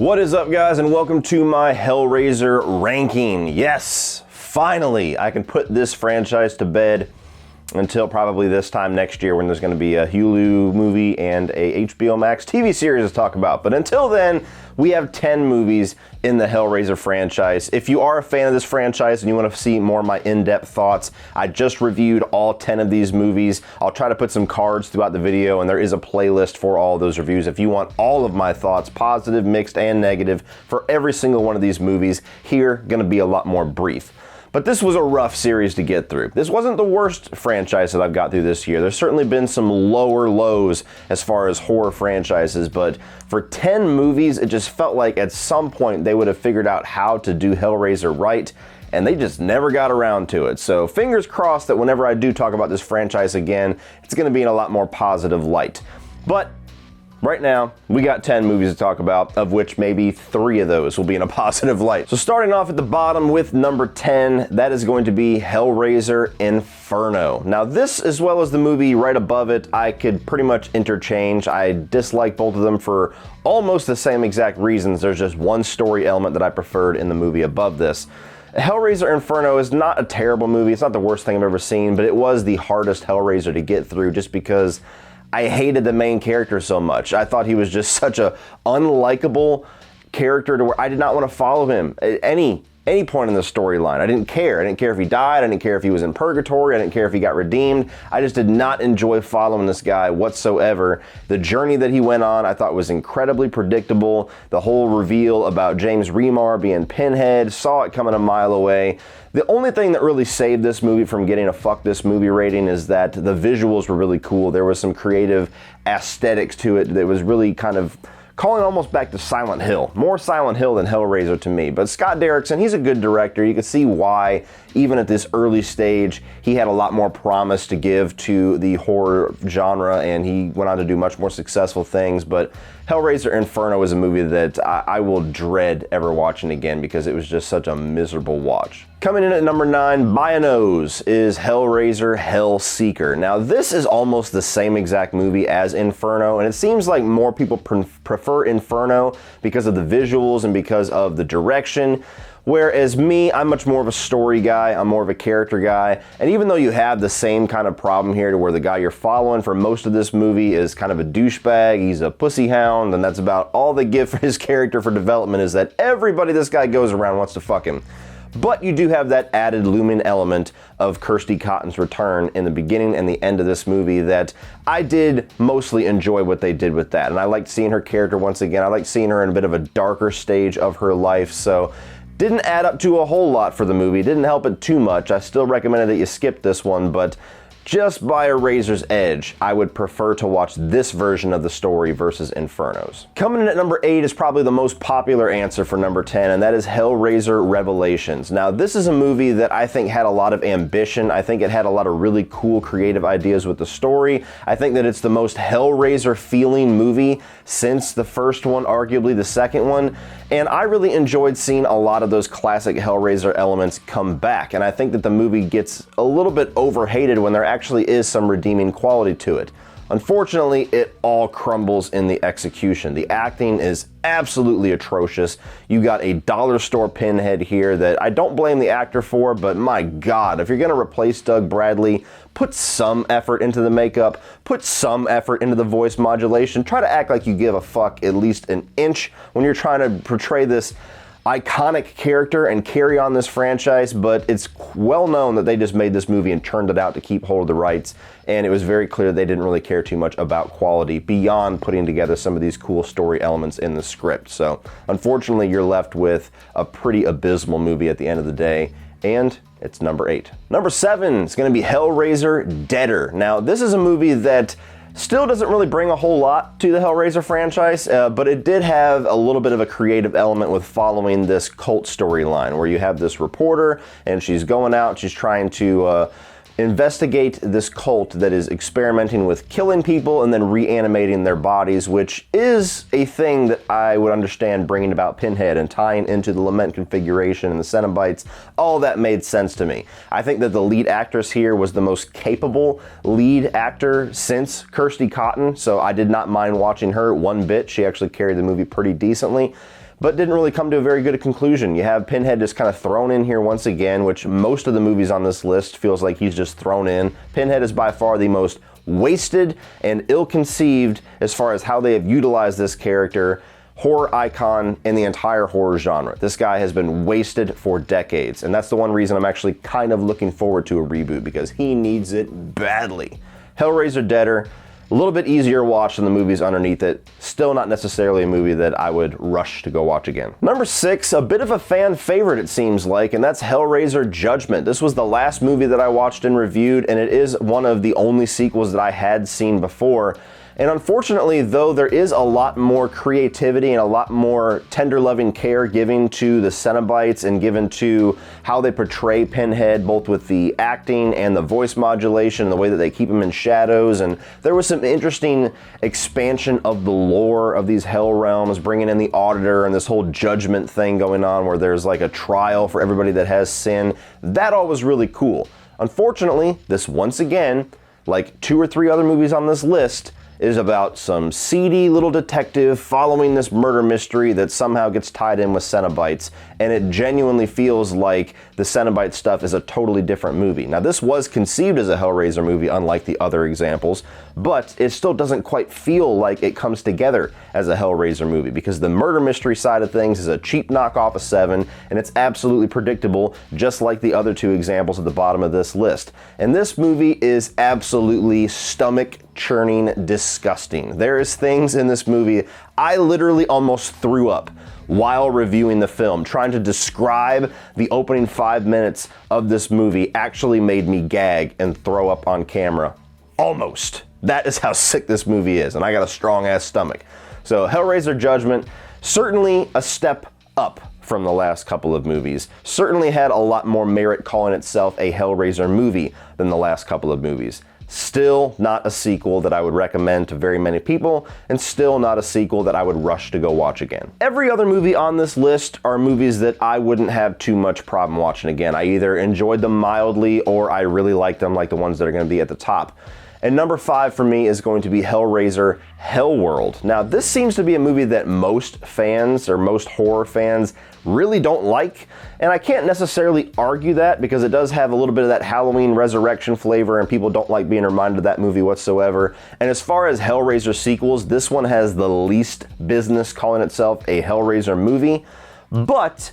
What is up, guys, and welcome to my Hellraiser ranking. Yes, finally, I can put this franchise to bed until probably this time next year when there's going to be a Hulu movie and a HBO Max TV series to talk about. But until then, we have 10 movies in the Hellraiser franchise. If you are a fan of this franchise and you want to see more of my in-depth thoughts, I just reviewed all 10 of these movies. I'll try to put some cards throughout the video, and there is a playlist for all of those reviews. If you want all of my thoughts, positive, mixed, and negative, for every single one of these movies, here, going to be a lot more brief. But this was a rough series to get through. This wasn't the worst franchise that I've got through this year. There's certainly been some lower lows as far as horror franchises, but for 10 movies, it just felt like at some point they would have figured out how to do Hellraiser right, and they just never got around to it. So fingers crossed that whenever I do talk about this franchise again, it's going to be in a lot more positive light. But right now, we got 10 movies to talk about, of which maybe 3 of those will be in a positive light. So starting off at the bottom with number 10, that is going to be Hellraiser Inferno. Now this, as well as the movie right above it, I could pretty much interchange. I dislike both of them for almost the same exact reasons. There's just one story element that I preferred in the movie above this. Hellraiser Inferno is not a terrible movie. It's not the worst thing I've ever seen, but it was the hardest Hellraiser to get through just because I hated the main character so much. I thought he was just such a unlikable character to where I did not want to follow him at any point in the storyline. I didn't care. I didn't care if he died. I didn't care if he was in purgatory. I didn't care if he got redeemed. I just did not enjoy following this guy whatsoever. The journey that he went on I thought was incredibly predictable. The whole reveal about James Remar being Pinhead, saw it coming a mile away. The only thing that really saved this movie from getting a fuck this movie rating is that the visuals were really cool. There was some creative aesthetics to it that was really kind of calling almost back to Silent Hill. More Silent Hill than Hellraiser to me. But Scott Derrickson, he's a good director. You can see why, even at this early stage, he had a lot more promise to give to the horror genre, and he went on to do much more successful things. But Hellraiser Inferno is a movie that I will dread ever watching again because it was just such a miserable watch. Coming in at number 9, by a nose, is Hellraiser Hellseeker. Now this is almost the same exact movie as Inferno, and it seems like more people prefer Inferno because of the visuals and because of the direction. Whereas me, I'm much more of a story guy, I'm more of a character guy, and even though you have the same kind of problem here to where the guy you're following for most of this movie is kind of a douchebag, he's a pussy hound, and that's about all they give for his character for development is that everybody this guy goes around wants to fuck him. But you do have that added looming element of Kirsty Cotton's return in the beginning and the end of this movie that I did mostly enjoy what they did with that. And I liked seeing her character once again. I liked seeing her in a bit of a darker stage of her life. So didn't add up to a whole lot for the movie. Didn't help it too much. I still recommended that you skip this one, but just by a razor's edge, I would prefer to watch this version of the story versus Inferno's. Coming in at number 8 is probably the most popular answer for number 10, and that is Hellraiser Revelations. Now, this is a movie that I think had a lot of ambition. I think it had a lot of really cool creative ideas with the story. I think that it's the most Hellraiser feeling movie since the first one, arguably the second one, and I really enjoyed seeing a lot of those classic Hellraiser elements come back, and I think that the movie gets a little bit overhated when there actually is some redeeming quality to it. Unfortunately, it all crumbles in the execution. The acting is absolutely atrocious. You got a dollar store Pinhead here that I don't blame the actor for, but my God, if you're gonna replace Doug Bradley, put some effort into the makeup, put some effort into the voice modulation, try to act like you give a fuck at least an inch when you're trying to portray this iconic character and carry on this franchise, but it's well known that they just made this movie and turned it out to keep hold of the rights, and it was very clear they didn't really care too much about quality beyond putting together some of these cool story elements in the script. So unfortunately, you're left with a pretty abysmal movie at the end of the day, and it's number 8. Number 7 is going to be Hellraiser Deader. Now, this is a movie that still doesn't really bring a whole lot to the Hellraiser franchise, but it did have a little bit of a creative element with following this cult storyline where you have this reporter and she's going out, she's trying to investigate this cult that is experimenting with killing people and then reanimating their bodies, which is a thing that I would understand bringing about Pinhead and tying into the Lament configuration and the Cenobites. All that made sense to me. I think that the lead actress here was the most capable lead actor since Kirsty Cotton, so I did not mind watching her one bit. She actually carried the movie pretty decently. but didn't really come to a very good conclusion. You have Pinhead just kind of thrown in here once again, which most of the movies on this list feels like he's just thrown in. Pinhead is by far the most wasted and ill-conceived as far as how they have utilized this character, horror icon in the entire horror genre. This guy has been wasted for decades, and that's the one reason I'm actually kind of looking forward to a reboot, because he needs it badly. Hellraiser Deader, a little bit easier watch than the movies underneath it. Still not necessarily a movie that I would rush to go watch again. Number 6, a bit of a fan favorite it seems like, and that's Hellraiser Judgement. This was the last movie that I watched and reviewed, and it is one of the only sequels that I had seen before. And unfortunately, though there is a lot more creativity and a lot more tender loving care given to the Cenobites and given to how they portray Pinhead, both with the acting and the voice modulation and the way that they keep him in shadows. And there was some interesting expansion of the lore of these hell realms, bringing in the Auditor and this whole judgment thing going on where there's like a trial for everybody that has sin. That all was really cool. Unfortunately, this once again, like 2 or 3 other movies on this list, is about some seedy little detective following this murder mystery that somehow gets tied in with Cenobites, and it genuinely feels like the Cenobite stuff is a totally different movie. Now, this was conceived as a Hellraiser movie, unlike the other examples, but it still doesn't quite feel like it comes together as a Hellraiser movie, because the murder mystery side of things is a cheap knockoff of 7, and it's absolutely predictable, just like the other 2 examples at the bottom of this list. And this movie is absolutely stomach-churning disgusting. There is things in this movie I literally almost threw up while reviewing the film. Trying to describe the opening 5 minutes of this movie actually made me gag and throw up on camera. Almost. That is how sick this movie is, and I got a strong ass stomach. So Hellraiser Judgement, certainly a step up from the last couple of movies. Certainly had a lot more merit calling itself a Hellraiser movie than the last couple of movies. Still not a sequel that I would recommend to very many people, and still not a sequel that I would rush to go watch again. Every other movie on this list are movies that I wouldn't have too much problem watching again. I either enjoyed them mildly or I really liked them, like the ones that are going to be at the top. And number 5 for me is going to be Hellraiser Hellworld. Now, this seems to be a movie that most fans, or most horror fans, really don't like. And I can't necessarily argue that, because it does have a little bit of that Halloween resurrection flavor, and people don't like being reminded of that movie whatsoever. And as far as Hellraiser sequels, this one has the least business calling itself a Hellraiser movie. But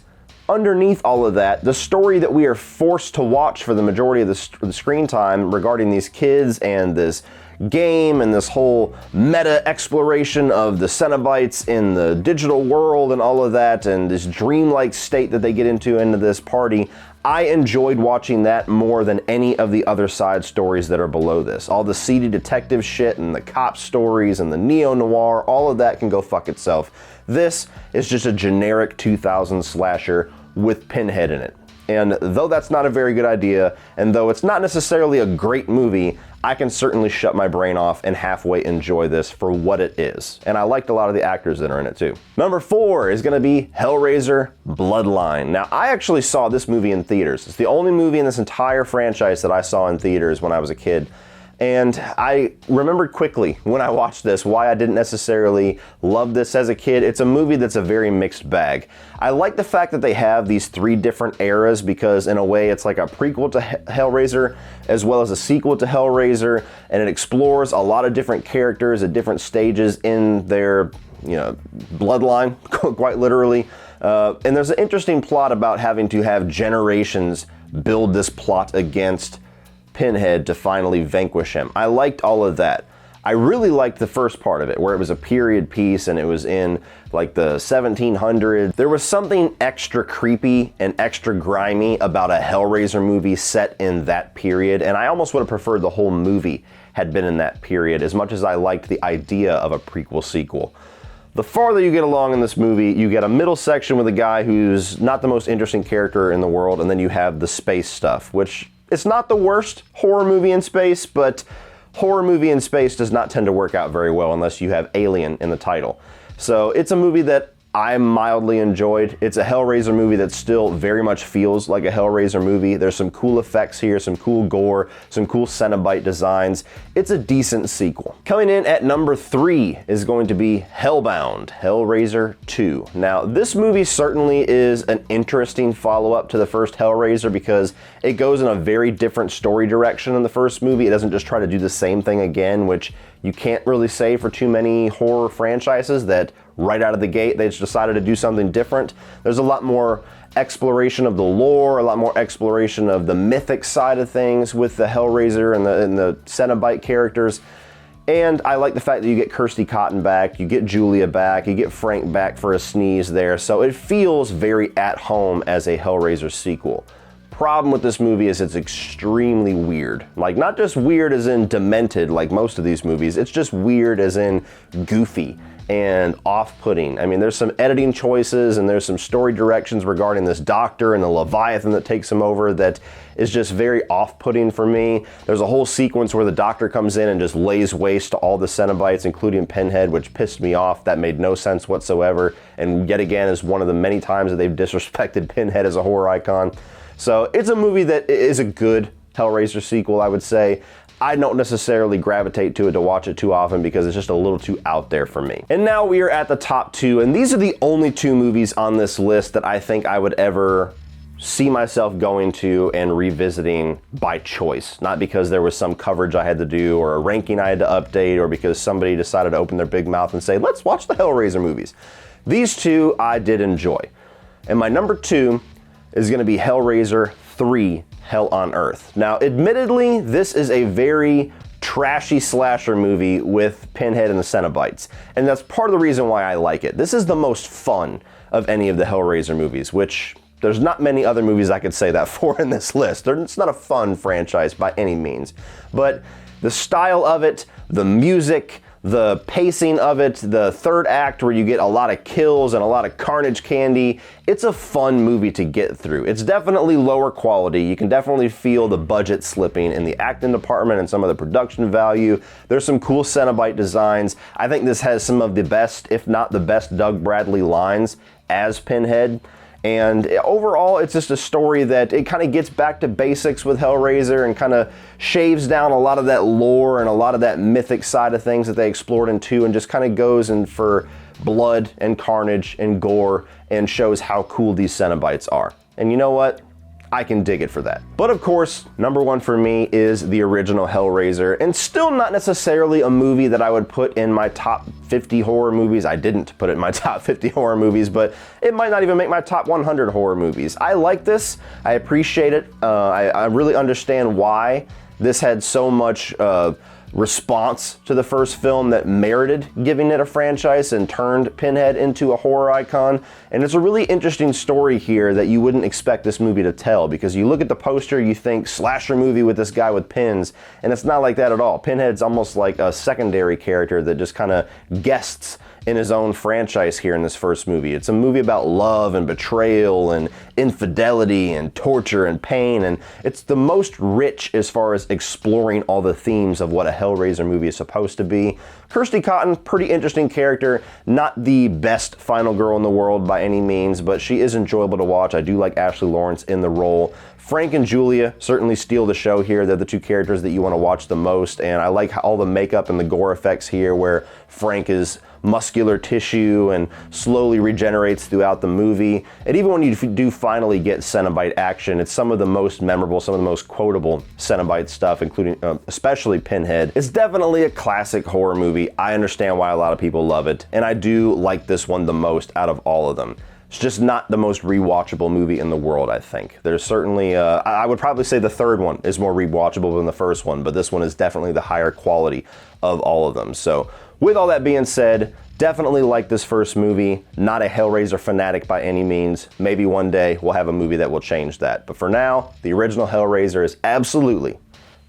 underneath all of that, the story that we are forced to watch for the majority of the screen time regarding these kids and this game and this whole meta exploration of the Cenobites in the digital world and all of that, and this dreamlike state that they get into this party, I enjoyed watching that more than any of the other side stories that are below this. All the seedy detective shit and the cop stories and the neo-noir, all of that can go fuck itself. This is just a generic 2000s slasher with Pinhead in it. And though that's not a very good idea, and though it's not necessarily a great movie, I can certainly shut my brain off and halfway enjoy this for what it is. And I liked a lot of the actors that are in it too. Number 4 is gonna be Hellraiser Bloodline. Now, I actually saw this movie in theaters. It's the only movie in this entire franchise that I saw in theaters when I was a kid. And I remembered quickly when I watched this why I didn't necessarily love this as a kid. It's a movie that's a very mixed bag. I like the fact that they have these 3 different eras, because in a way it's like a prequel to Hellraiser as well as a sequel to Hellraiser, and it explores a lot of different characters at different stages in their, bloodline, quite literally. And there's an interesting plot about having to have generations build this plot against Pinhead to finally vanquish him. I liked all of that. I really liked the first part of it, where it was a period piece and it was in like the 1700s. There was something extra creepy and extra grimy about a Hellraiser movie set in that period, and I almost would have preferred the whole movie had been in that period, as much as I liked the idea of a prequel sequel. The farther you get along in this movie, you get a middle section with a guy who's not the most interesting character in the world, and then you have the space stuff, which it's not the worst horror movie in space, but horror movie in space does not tend to work out very well unless you have Alien in the title. So it's a movie that I mildly enjoyed. It's a Hellraiser movie that still very much feels like a Hellraiser movie. There's some cool effects here, some cool gore, some cool Cenobite designs. It's a decent sequel. Coming in at number 3 is going to be Hellbound, Hellraiser 2. Now, this movie certainly is an interesting follow-up to the first Hellraiser because it goes in a very different story direction than the first movie. It doesn't just try to do the same thing again, which you can't really say for too many horror franchises, that right out of the gate they just decided to do something different. There's a lot more exploration of the lore, a lot more exploration of the mythic side of things with the Hellraiser and the Cenobite characters. And I like the fact that you get Kirsty Cotton back, you get Julia back, you get Frank back for a sneeze there, so it feels very at home as a Hellraiser sequel. Problem with this movie is it's extremely weird. Like, not just weird as in demented like most of these movies, it's just weird as in goofy and off-putting. I mean, there's some editing choices and there's some story directions regarding this doctor and the Leviathan that takes him over that is just very off-putting for me. There's a whole sequence where the doctor comes in and just lays waste to all the Cenobites, including Pinhead, which pissed me off. That made no sense whatsoever, and yet again is one of the many times that they've disrespected Pinhead as a horror icon. So it's a movie that is a good Hellraiser sequel, I would say. I don't necessarily gravitate to it to watch it too often because it's just a little too out there for me. And now we are at the top 2, and these are the only 2 movies on this list that I think I would ever see myself going to and revisiting by choice. Not because there was some coverage I had to do or a ranking I had to update or because somebody decided to open their big mouth and say, let's watch the Hellraiser movies. These 2 I did enjoy. And my number 2 is going to be Hellraiser 3, Hell on Earth. Now, admittedly, this is a very trashy slasher movie with Pinhead and the Cenobites, and that's part of the reason why I like it. This is the most fun of any of the Hellraiser movies, which there's not many other movies I could say that for in this list. It's not a fun franchise by any means, but the style of it, the music, the pacing of it, the third act where you get a lot of kills and a lot of carnage candy, it's a fun movie to get through. It's definitely lower quality. You can definitely feel the budget slipping in the acting department and some of the production value. There's some cool Cenobite designs. I think this has some of the best, if not the best, Doug Bradley lines as Pinhead. And overall, it's just a story that it kind of gets back to basics with Hellraiser and kind of shaves down a lot of that lore and a lot of that mythic side of things that they explored in 2 and just kind of goes in for blood and carnage and gore and shows how cool these Cenobites are. And you know what? I can dig it for that. But of course, number 1 for me is the original Hellraiser, and still not necessarily a movie that I would put in my top 50 horror movies. I didn't put it in my top 50 horror movies, but it might not even make my top 100 horror movies. I like this. I appreciate it. I really understand why this had so much response to the first film that merited giving it a franchise and turned Pinhead into a horror icon. And it's a really interesting story here that you wouldn't expect this movie to tell, because you look at the poster, you think slasher movie with this guy with pins, and it's not like that at all. Pinhead's almost like a secondary character that just kind of guests in his own franchise here in this first movie. It's a movie about love and betrayal and infidelity and torture and pain, and it's the most rich as far as exploring all the themes of what a Hellraiser movie is supposed to be. Kirsty Cotton, pretty interesting character, not the best final girl in the world by any means, but she is enjoyable to watch. I do like Ashley Lawrence in the role. Frank and Julia certainly steal the show here. They're the 2 characters that you want to watch the most, and I like all the makeup and the gore effects here where Frank is muscular tissue and slowly regenerates throughout the movie. And even when you do finally get Cenobite action, it's some of the most memorable, some of the most quotable Cenobite stuff, including especially Pinhead. It's definitely a classic horror movie. I understand why a lot of people love it, and I do like this one the most out of all of them. It's just not the most rewatchable movie in the world, I think. There's certainly, I would probably say the third one is more rewatchable than the first one, but this one is definitely the higher quality of all of them. So with all that being said, definitely like this first movie. Not a Hellraiser fanatic by any means. Maybe one day we'll have a movie that will change that. But for now, the original Hellraiser is absolutely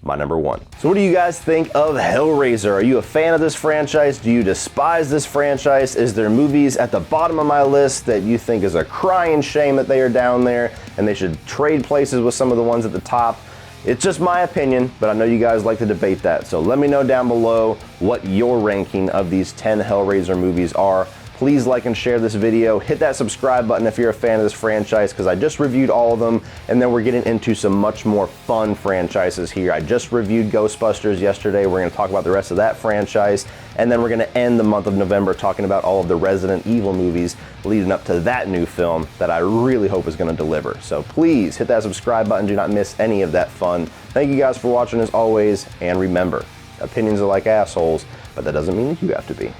my number 1. So what do you guys think of Hellraiser? Are you a fan of this franchise? Do you despise this franchise? Is there movies at the bottom of my list that you think is a crying shame that they are down there and they should trade places with some of the ones at the top? It's just my opinion, but I know you guys like to debate that. So let me know down below what your ranking of these 10 Hellraiser movies are. Please like and share this video. Hit that subscribe button if you're a fan of this franchise, because I just reviewed all of them, and then we're getting into some much more fun franchises here. I just reviewed Ghostbusters yesterday. We're going to talk about the rest of that franchise, and then we're going to end the month of November talking about all of the Resident Evil movies leading up to that new film that I really hope is going to deliver. So please hit that subscribe button. Do not miss any of that fun. Thank you guys for watching as always, and remember, opinions are like assholes, but that doesn't mean that you have to be.